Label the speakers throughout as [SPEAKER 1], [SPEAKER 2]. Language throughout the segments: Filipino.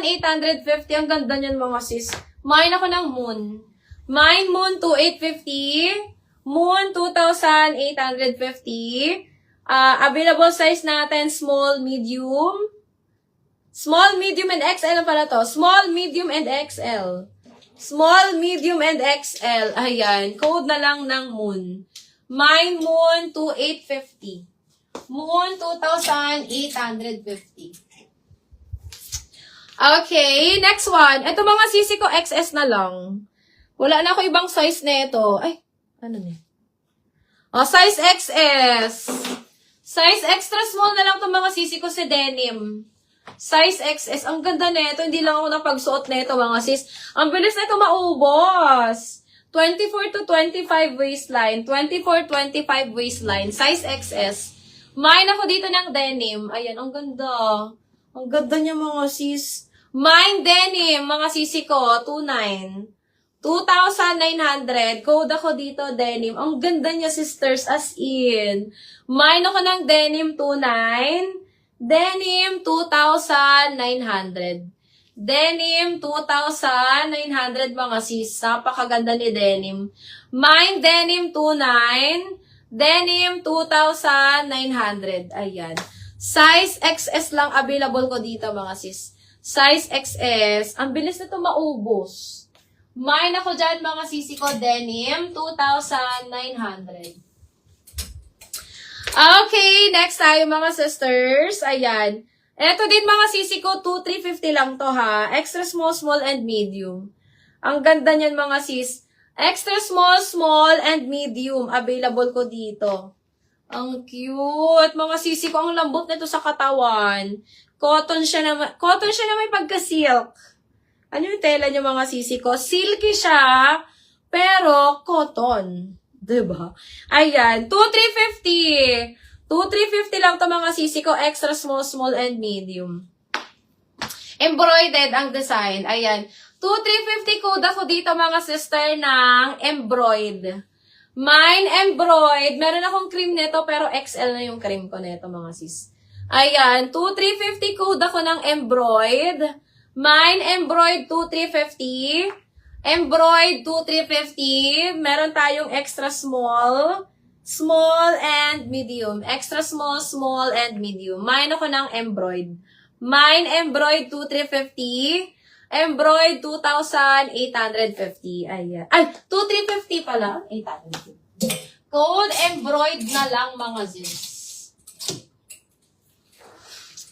[SPEAKER 1] 850. Ang ganda niyan mga sis. Mine ako ng moon. Mine moon 2850. Moon 2,850. Available size natin, small, medium. Small, medium, and XL pala to. Small, medium, and XL. Small, medium, and XL. Ayan. Code na lang ng moon. Mine moon 2850. Moon 2,850. Okay, next one. Ito mga sisi ko, XS na lang. Wala na ako ibang size na ito. Ay, ano na? Size XS. Size extra small na lang itong mga sisi ko sa denim. Size XS. Ang ganda nito. Hindi lang ako napagsuot nito mga sis. Ang bilis na ito maubos. 24 to 25 waistline. 24-25 waistline. Size XS. Mine ako dito ng denim. Ayan, ang ganda. Ang ganda niya mga sis. Mine denim, mga sisi ko, 29. 2,900. Code ako dito, denim. Ang ganda niya, sisters, as in. Mine ako ng denim, 29. Denim, 2,900. Denim, 2,900, mga sis. Napakaganda ni denim. Mine denim, 29. Denim, 2,900. Ayan. Size XS lang available ko dito, mga sis. Size XS. Ang bilis nito maubos. Mine ako dyan, mga sisi ko, denim, 2,900. Okay, next tayo, mga sisters. Ayan. Eto din, mga sisi ko, 2,350 lang to, ha. Extra small, small, and medium. Ang ganda niyan, mga sis. Extra small, small, and medium. Available ko dito. Ang cute. Mga sisi ko, ang lambot nito sa katawan. Cotton siya na may pagka-silk. Ano yung tela niya, mga sisi ko? Silky siya, pero cotton. Diba? Ayan. 2,350. 2,350 lang to, mga sisi ko. Extra small, small, and medium. Embroidered ang design. Ayan. 2,350 code ako dito, mga sister, ng embroid. Mine embroid. Meron akong cream nito, pero XL na yung cream ko nito, mga sis. Ayan. 2,350 code ako ng embroid. Mine embroid 2,350. Embroid 2,350. Meron tayong extra small, small, and medium. Extra small, small, and medium. Mine ako ng embroid. Mine embroid 2,350. Embroid 2,850. Ayan. Ay, 2,350 pala. 850. Code embroid na lang, mga sis.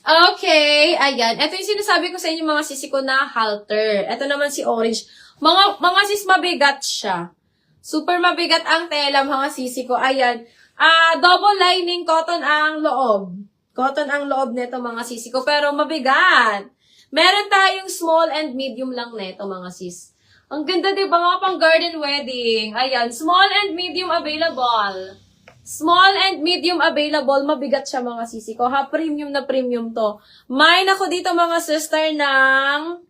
[SPEAKER 1] Okay, ayan. Ito yung sinasabi ko sa inyo, mga sisi ko, na halter. Ito naman si orange. Mga sis, mabigat siya. Super mabigat ang tela, mga sisi ko. Ayan. Double lining cotton ang loob. Cotton ang loob nito, mga sisi ko. Pero mabigat. Meron tayong small and medium lang nito, mga sis. Ang ganda, diba? Mga pang garden wedding. Ayan. Small and medium available. Small and medium available. Mabigat siya, mga sisi ko. Ha, premium na premium to. Mine ako dito, mga sister, ng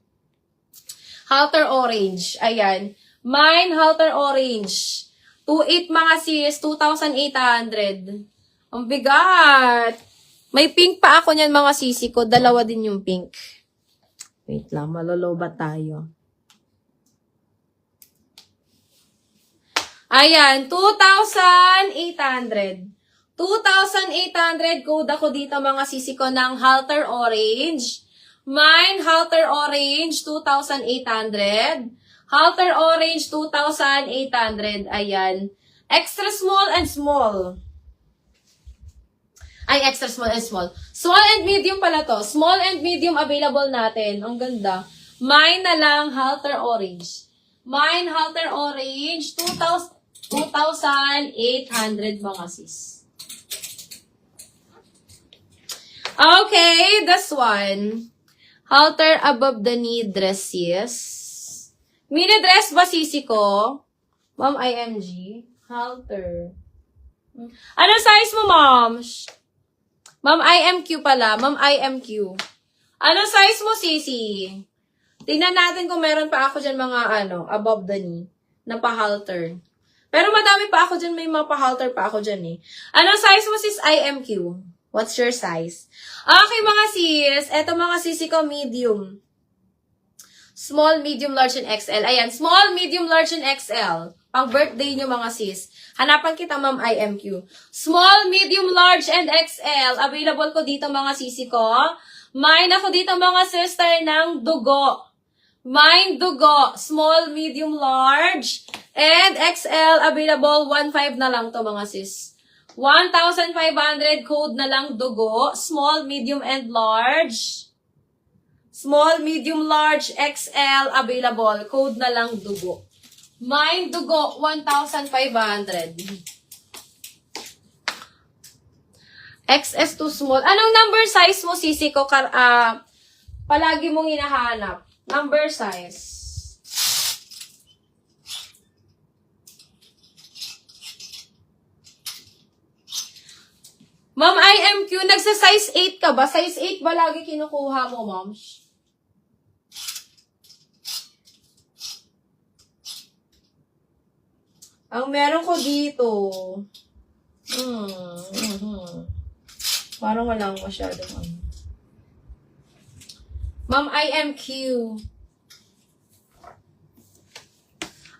[SPEAKER 1] halter orange. Ayan. Mine halter orange. 2,800, mga sis. 2,800. Ang bigat. May pink pa ako niyan, mga sisi ko. Dalawa din yung pink. Wait lang. Malolobat tayo. Ayan, 2,800. 2,800 code ako dito, mga sisi ko, ng halter orange. Mine, halter orange, 2,800. Halter orange, 2,800. Ayan. Extra small and small. Ay, extra small and small. Small and medium pala to. Small and medium available natin. Ang ganda. Mine na lang, halter orange. Mine, halter orange, 2,800, mga sis. Okay, this one. Halter above the knee dress, yes. Mini dress ba, sisi ko? Ma'am, IMG. Halter. Ano size mo, ma'am? Ma'am, IMQ pala. Ma'am, IMQ. Ano size mo, sisi? Tingnan natin kung meron pa ako dyan mga above the knee na pa-halter. Pero madami pa ako dyan, may mga pa-halter pa ako dyan eh. Anong size mo, sis? IMQ. What's your size? Okay, mga sis. Eto, mga sisi ko, medium. Small, medium, large, and XL. Ayan, small, medium, large, and XL. Pang birthday nyo mga sis. Hanapan kita, Ma'am IMQ. Small, medium, large, and XL. Available ko dito mga sisi ko. Mine ako dito mga sister ng dugo. Mine dugo. Small, medium, large, and XL. Available, 1.5 na lang to mga sis. 1,500 code na lang dugo. Small, medium, and large. Small, medium, large, XL. Available. Code na lang dugo. Mine dugo, 1,500. XS to small. Anong number size mo, sisi ko? Palagi mong hinahanap. Number size. Ma'am IMQ, nagsa-size 8 ka ba? Size 8 ba lagi kinukuha mo, ma'am? Ang meron ko dito, parang walang masyadong ano. Ma'am IMQ.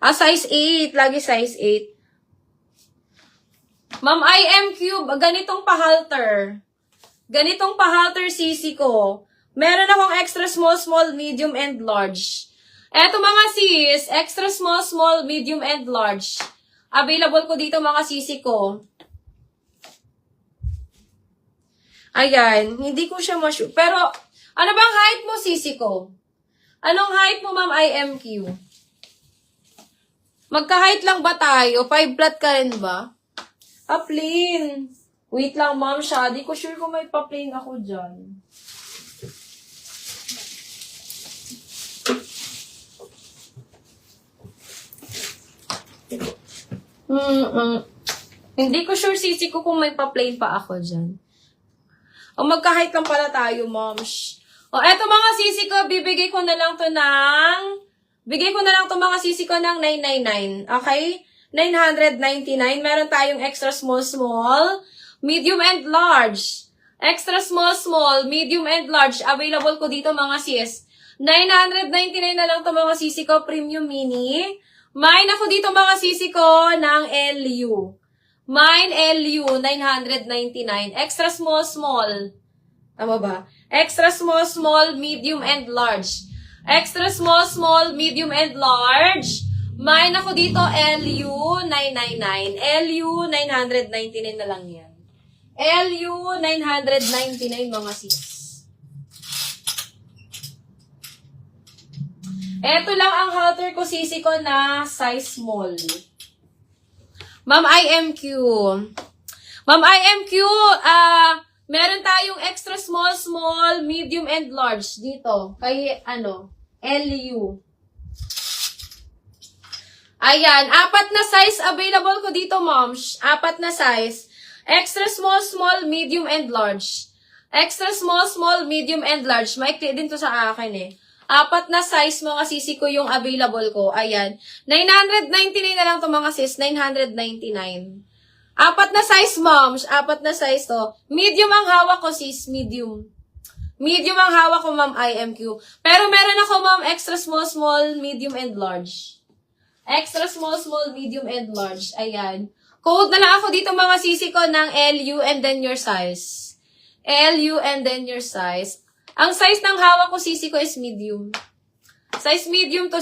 [SPEAKER 1] Size 8. Lagi size 8. Ma'am IMQ, ganitong pa-halter. Ganitong pa-halter sisi ko. Meron akong extra small, small, medium, and large. Eto mga sis, extra small, small, medium, and large. Available ko dito mga sisi ko. Ayan, hindi ko siya ma-shoot. Pero, ano bang height mo, sisi ko? Anong height mo, Ma'am IMQ? Magka-height lang ba tayo? 5 flat ka rin ba? Plain. Wait lang, ma'am, siya. Di ko sure kung may pa-plain ako dyan. Hindi ko sure, sisi ko, kung may pa-plain pa ako dyan. O, magka-height lang pala tayo, ma'am. O, eto mga sisi ko, bigay ko na lang to mga sisi ko ng 999. Okay? 999. Meron tayong extra small, small, medium, and large. Extra small, small, medium, and large. Available ko dito mga sis. 999 na lang to mga sisi ko, premium mini. Mine ako dito mga sisi ko ng LU. Mine LU, 999. Extra small, small. Tama ba? Extra small, small, medium, and large. Extra small, small, medium, and large. Mine ako dito, LU, 999. LU, 999 na lang yan. LU, 999 mga sis. Eto lang ang halter ko, sisi ko na size small. Ma'am IMQ. Ma'am IMQ, meron tayong extra small, small, medium, and large dito. Kay, LU. Ayan, 4 na size available ko dito, ma'am. 4 na size. Extra small, small, medium, and large. Extra small, small, medium, and large. Maikli din to sa akin eh. 4 na size mga sisi ko yung available ko. Ayan. 999 na lang to mga sis. 999. 4 na size, ma'am. 4 na size to. Medium ang hawak ko, sis. Medium. Medium ang hawak ko, ma'am IMQ. Pero meron ako, ma'am, extra small, small, medium, and large. Extra small, small, medium, and large. Ayan. Code na lang ako dito mga sisi ko ng LU and then your size. LU and then your size. Ang size ng hawak ko sisi ko is medium. Size medium to